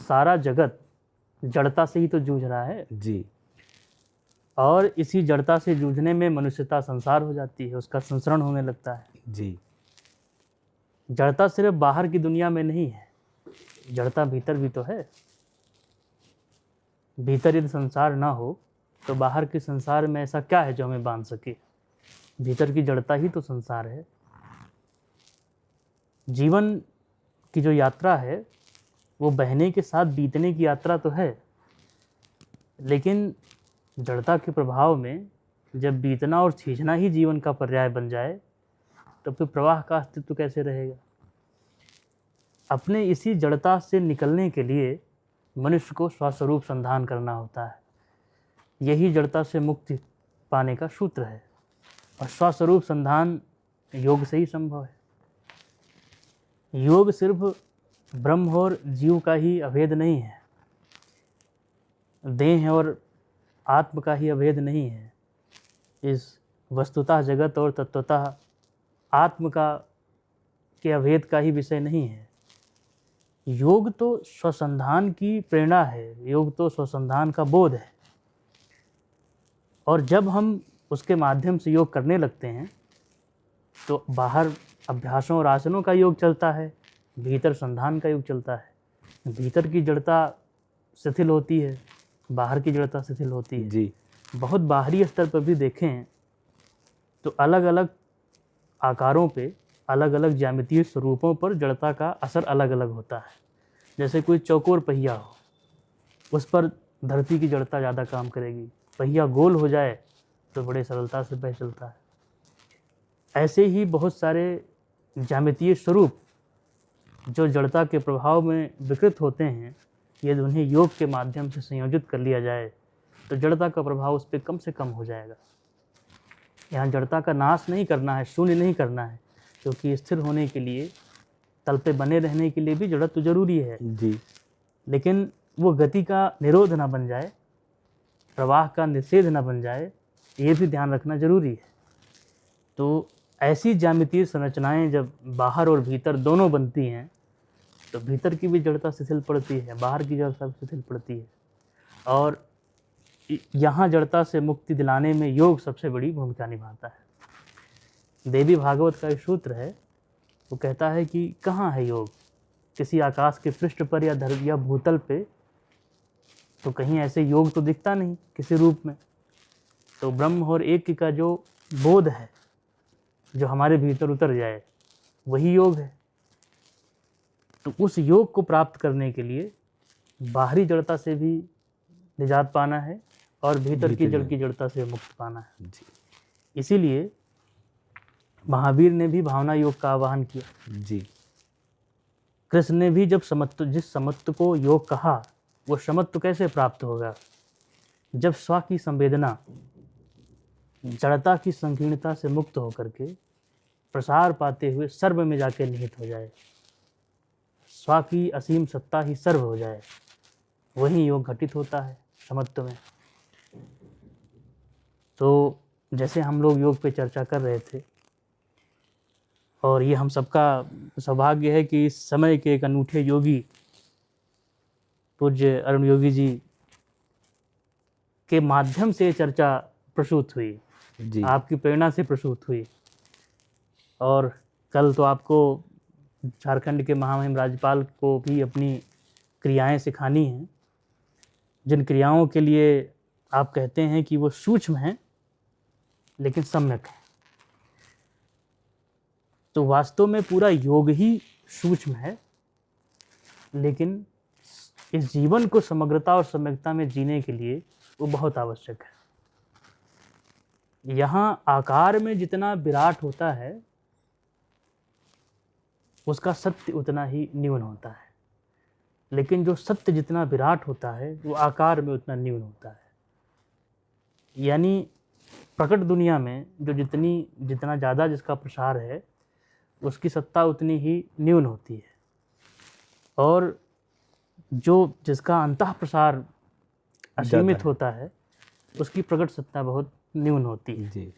सारा जगत जड़ता से ही तो जूझ रहा है जी। और इसी जड़ता से जूझने में मनुष्यता संसार हो जाती है, उसका संसरण होने लगता है। जी। जड़ता सिर्फ बाहर की दुनिया में नहीं है, जड़ता भीतर भी तो है। भीतर यदि संसार ना हो तो बाहर के संसार में ऐसा क्या है जो हमें बांध सके? भीतर की जड़ता ही तो संसार है। जीवन की जो यात्रा है वो बहने के साथ बीतने की यात्रा तो है, लेकिन जड़ता के प्रभाव में जब बीतना और खींचना ही जीवन का पर्याय बन जाए तो फिर प्रवाह का अस्तित्व कैसे रहेगा? अपने इसी जड़ता से निकलने के लिए मनुष्य को स्वस्वरूप संधान करना होता है। यही जड़ता से मुक्ति पाने का सूत्र है और स्वस्वरूप संधान योग से ही संभव है। योग सिर्फ ब्रह्म और जीव का ही अभेद नहीं है, देह और आत्म का ही अभेद नहीं है, इस वस्तुतः जगत और तत्वतः आत्म का के अभेद का ही विषय नहीं है। योग तो स्वसंधान की प्रेरणा है, योग तो स्वसंधान का बोध है। और जब हम उसके माध्यम से योग करने लगते हैं तो बाहर अभ्यासों और आसनों का योग चलता है, भीतर संधान का योग चलता है। भीतर की जड़ता शिथिल होती है, बाहर की जड़ता शिथिल होती है। जी। बहुत बाहरी स्तर पर भी देखें तो अलग अलग आकारों पे, अलग अलग ज्यामितीय स्वरूपों पर जड़ता का असर अलग अलग होता है। जैसे कोई चौकोर पहिया हो, उस पर धरती की जड़ता ज़्यादा काम करेगी। पहिया गोल हो जाए तो बड़े सरलता से बह चलता है। ऐसे ही बहुत सारे ज्यामितीय स्वरूप जो जड़ता के प्रभाव में विकृत होते हैं, यदि उन्हें योग के माध्यम से संयोजित कर लिया जाए तो जड़ता का प्रभाव उस पर कम से कम हो जाएगा। यहाँ जड़ता का नाश नहीं करना है, शून्य नहीं करना है, क्योंकि स्थिर होने के लिए, तल पे बने रहने के लिए भी जड़त तो जरूरी है जी। लेकिन वो गति का निरोध ना बन जाए, प्रवाह का निषेध ना बन जाए, ये भी ध्यान रखना जरूरी है। तो ऐसी ज्यामितीय संरचनाएं जब बाहर और भीतर दोनों बनती हैं तो भीतर की भी जड़ता शिथिल पड़ती है, बाहर की जड़ता भी शिथिल पड़ती है। और यहाँ जड़ता से मुक्ति दिलाने में योग सबसे बड़ी भूमिका निभाता है। देवी भागवत का एक सूत्र है, वो कहता है कि कहाँ है योग? किसी आकाश के पृष्ठ पर या धरती या भूतल पे तो कहीं ऐसे योग तो दिखता नहीं किसी रूप में। तो ब्रह्म और एक का जो बोध है, जो हमारे भीतर उतर जाए, वही योग है। तो उस योग को प्राप्त करने के लिए बाहरी जड़ता से भी निजात पाना है और भीतर की जड़ की जड़ता से मुक्त पाना है। जी। इसीलिए महावीर ने भी भावना योग का आह्वान किया। जी। कृष्ण ने भी जब समत्व, जिस समत्व को योग कहा, वो समत्व कैसे प्राप्त होगा? जब स्व की संवेदना जड़ता की संकीर्णता से मुक्त होकर के प्रसार पाते हुए सर्व में जाके निहित हो जाए, स्व की असीम सत्ता ही सर्व हो जाए, वही योग घटित होता है समत्व में। तो जैसे हम लोग योग पे चर्चा कर रहे थे और ये हम सबका सौभाग्य है कि इस समय के एक अनूठे योगी पूज्य अरुण योगी जी के माध्यम से चर्चा प्रसूत हुई, जी। आपकी प्रेरणा से प्रसूत हुई। और कल तो आपको झारखंड के महामहिम राज्यपाल को भी अपनी क्रियाएं सिखानी हैं, जिन क्रियाओं के लिए आप कहते हैं कि वो सूक्ष्म हैं लेकिन सम्यक है। तो वास्तव में पूरा योग ही सूक्ष्म है, लेकिन इस जीवन को समग्रता और सम्यकता में जीने के लिए वो बहुत आवश्यक है। यहाँ आकार में जितना विराट होता है उसका सत्य उतना ही न्यून होता है, लेकिन जो सत्य जितना विराट होता है वो आकार में उतना न्यून होता है। यानी प्रकट दुनिया में जो जितना ज़्यादा जिसका प्रसार है उसकी सत्ता उतनी ही न्यून होती है, और जो जिसका अंतः प्रसार असीमित होता है उसकी प्रकट सत्ता बहुत न्यून होती है। जी।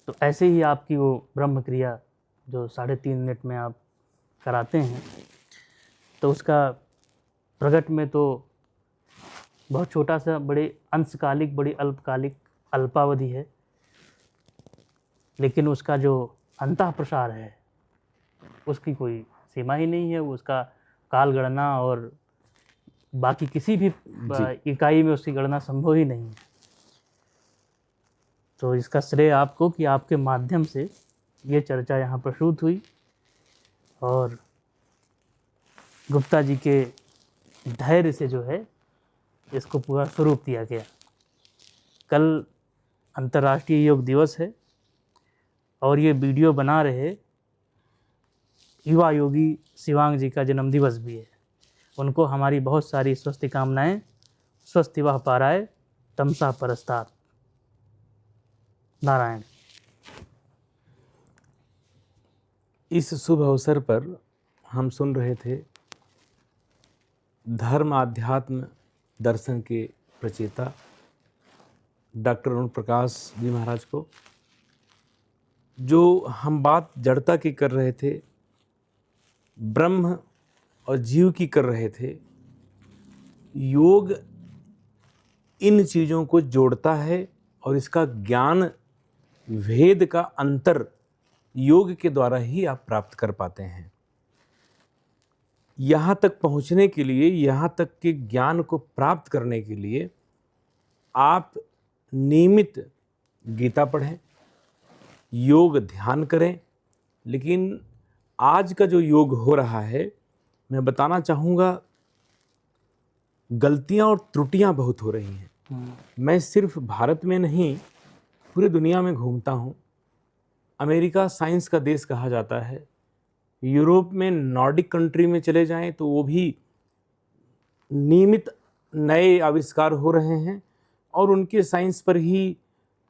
तो ऐसे ही आपकी वो ब्रह्म क्रिया जो 3.5 मिनट में आप कराते हैं, तो उसका प्रगट में तो बहुत छोटा सा, बड़े अंशकालिक, बड़ी अल्पकालिक, अल्पावधि है, लेकिन उसका जो अंतः प्रसार है उसकी कोई सीमा ही नहीं है। उसका काल गणना और बाकी किसी भी इकाई में उसकी गणना संभव ही नहीं है। तो इसका श्रेय आपको कि आपके माध्यम से ये चर्चा यहाँ प्रसूत हुई और गुप्ता जी के धैर्य से जो है इसको पूरा स्वरूप दिया गया। कल अंतर्राष्ट्रीय योग दिवस है और ये वीडियो बना रहे युवा योगी शिवांग जी का जन्म दिवस भी है। उनको हमारी बहुत सारी स्वस्थ कामनाएं। स्वस्थ वह पाराय तमसा परस्तात्। नारायण। इस शुभ अवसर पर हम सुन रहे थे धर्म आध्यात्म दर्शन के प्रचेता डॉक्टर ओम प्रकाश जी महाराज को। जो हम बात जड़ता की कर रहे थे, ब्रह्म और जीव की कर रहे थे, योग इन चीज़ों को जोड़ता है और इसका ज्ञान, भेद का अंतर योग के द्वारा ही आप प्राप्त कर पाते हैं। यहाँ तक पहुँचने के लिए, यहाँ तक के ज्ञान को प्राप्त करने के लिए आप नियमित गीता पढ़ें, योग ध्यान करें। लेकिन आज का जो योग हो रहा है, मैं बताना चाहूँगा, गलतियाँ और त्रुटियाँ बहुत हो रही हैं। मैं सिर्फ भारत में नहीं, पूरी दुनिया में घूमता हूँ। अमेरिका साइंस का देश कहा जाता है। यूरोप में नॉर्डिक कंट्री में चले जाएं तो वो भी नियमित नए आविष्कार हो रहे हैं और उनके साइंस पर ही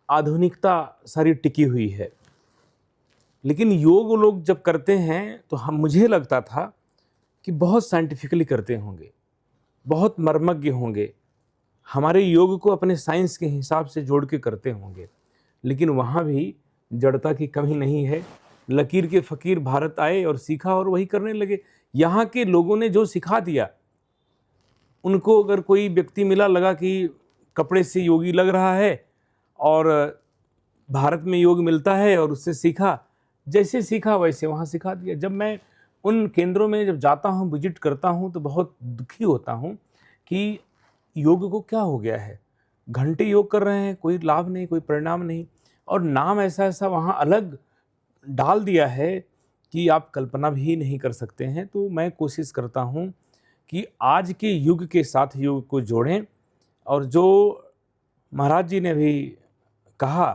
आधुनिकता सारी टिकी हुई है। लेकिन योग लोग जब करते हैं तो मुझे लगता था कि बहुत साइंटिफिकली करते होंगे, बहुत मर्मज्ञ होंगे, हमारे योग को अपने साइंस के हिसाब से जोड़ के करते होंगे। लेकिन वहाँ भी जड़ता की कमी नहीं है। लकीर के फ़कीर भारत आए और सीखा और वही करने लगे। यहाँ के लोगों ने जो सिखा दिया, उनको अगर कोई व्यक्ति मिला, लगा कि कपड़े से योगी लग रहा है और भारत में योग मिलता है और उससे सीखा, जैसे सीखा वैसे वहाँ सिखा दिया। जब मैं उन केंद्रों में जब जाता हूँ, विजिट करता हूँ, तो बहुत दुखी होता हूँ कि योग को क्या हो गया है। घंटे योग कर रहे हैं, कोई लाभ नहीं, कोई परिणाम नहीं, और नाम ऐसा ऐसा वहाँ अलग डाल दिया है कि आप कल्पना भी नहीं कर सकते हैं। तो मैं कोशिश करता हूँ कि आज के युग के साथ योग को जोड़ें। और जो महाराज जी ने भी कहा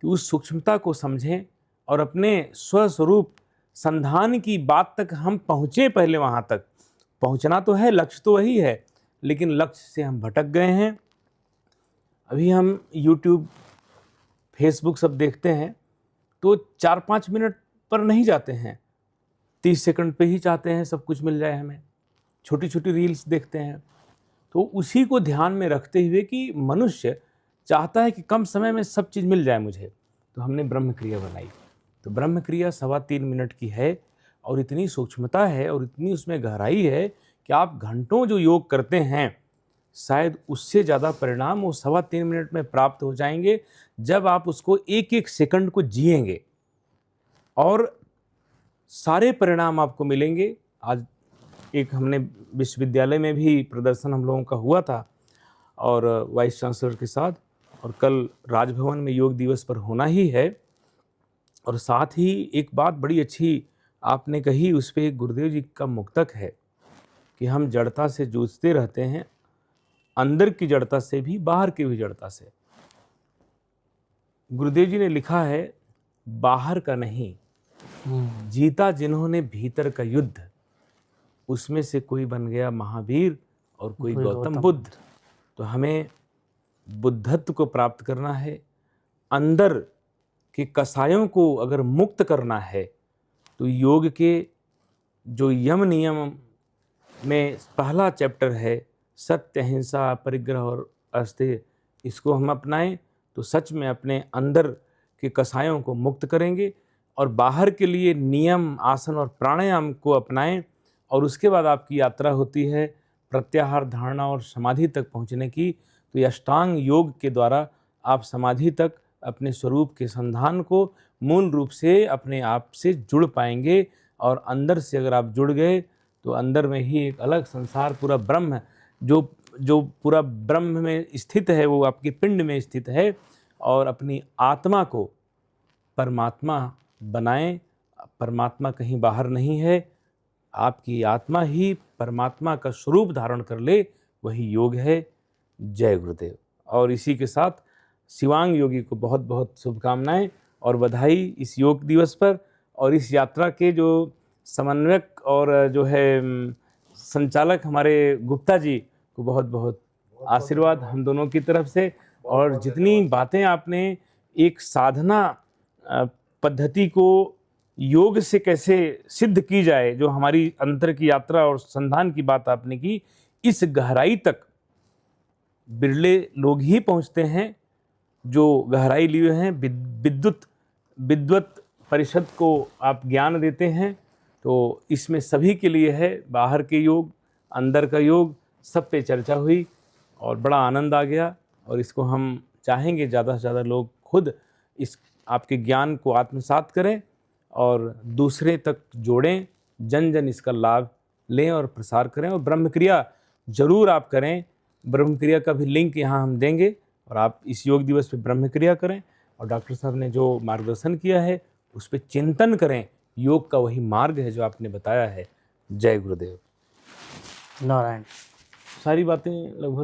कि उस सूक्ष्मता को समझें और अपने स्वस्वरूप संधान की बात तक हम पहुँचें। पहले वहाँ तक पहुँचना तो है, लक्ष्य तो वही है, लेकिन लक्ष्य से हम भटक गए हैं। अभी हम YouTube, Facebook सब देखते हैं तो 4-5 मिनट पर नहीं जाते हैं, 30 सेकंड पे ही चाहते हैं सब कुछ मिल जाए हमें। छोटी छोटी रील्स देखते हैं। तो उसी को ध्यान में रखते हुए कि मनुष्य चाहता है कि कम समय में सब चीज़ मिल जाए मुझे, तो हमने ब्रह्म क्रिया बनाई। तो ब्रह्म क्रिया 3.25 मिनट की है और इतनी सूक्ष्मता है और इतनी उसमें गहराई है कि आप घंटों जो योग करते हैं, शायद उससे ज़्यादा परिणाम वो 3.25 मिनट में प्राप्त हो जाएंगे, जब आप उसको एक एक सेकंड को जिएंगे और सारे परिणाम आपको मिलेंगे। आज एक हमने विश्वविद्यालय में भी प्रदर्शन हम लोगों का हुआ था और वाइस चांसलर के साथ, और कल राजभवन में योग दिवस पर होना ही है। और साथ ही एक बात बड़ी अच्छी आपने कही, उस पर गुरुदेव जी का मुक्तक है कि हम जड़ता से जूझते रहते हैं, अंदर की जड़ता से भी, बाहर की भी जड़ता से। गुरुदेव जी ने लिखा है, बाहर का नहीं, जीता जिन्होंने भीतर का युद्ध, उसमें से कोई बन गया महावीर और कोई गौतम बुद्ध। तो हमें बुद्धत्व को प्राप्त करना है, अंदर के कसायों को अगर मुक्त करना है तो योग के जो यम नियम में पहला चैप्टर है, सत्य, अहिंसा, परिग्रह और अस्तेय, इसको हम अपनाएं तो सच में अपने अंदर के कसायों को मुक्त करेंगे। और बाहर के लिए नियम, आसन और प्राणायाम को अपनाएं और उसके बाद आपकी यात्रा होती है प्रत्याहार, धारणा और समाधि तक पहुंचने की, तो ये अष्टांग योग के द्वारा आप समाधि तक अपने स्वरूप के संधान को मूल रूप से अपने आप से जुड़ पाएंगे। और अंदर से अगर आप जुड़ गए तो अंदर में ही एक अलग संसार, पूरा ब्रह्म जो पूरा ब्रह्म में स्थित है, वो आपके पिंड में स्थित है। और अपनी आत्मा को परमात्मा बनाएं। परमात्मा कहीं बाहर नहीं है, आपकी आत्मा ही परमात्मा का स्वरूप धारण कर ले, वही योग है। जय गुरुदेव। और इसी के साथ शिवांग योगी को बहुत बहुत शुभकामनाएं और बधाई इस योग दिवस पर। और इस यात्रा के जो समन्वयक और जो है संचालक हमारे गुप्ता जी को बहुत बहुत आशीर्वाद हम दोनों की तरफ से। और जितनी बातें आपने एक साधना पद्धति को योग से कैसे सिद्ध की जाए, जो हमारी अंतर की यात्रा और संधान की बात आपने की, इस गहराई तक बिरले लोग ही पहुंचते हैं जो गहराई लिए हैं। विद्वत परिषद को आप ज्ञान देते हैं, तो इसमें सभी के लिए है। बाहर के योग, अंदर का योग, सब पे चर्चा हुई और बड़ा आनंद आ गया। और इसको हम चाहेंगे ज़्यादा से ज़्यादा लोग खुद इस आपके ज्ञान को आत्मसात करें और दूसरे तक जोड़ें, जन जन इसका लाभ लें और प्रसार करें। और ब्रह्मक्रिया ज़रूर आप करें। ब्रह्मक्रिया का भी लिंक यहाँ हम देंगे और आप इस योग दिवस पे ब्रह्मक्रिया करें। और डॉक्टर साहब ने जो मार्गदर्शन किया है उस पर चिंतन करें। योग का वही मार्ग है जो आपने बताया है। जय गुरुदेव। नारायण। सारी बातें लगभग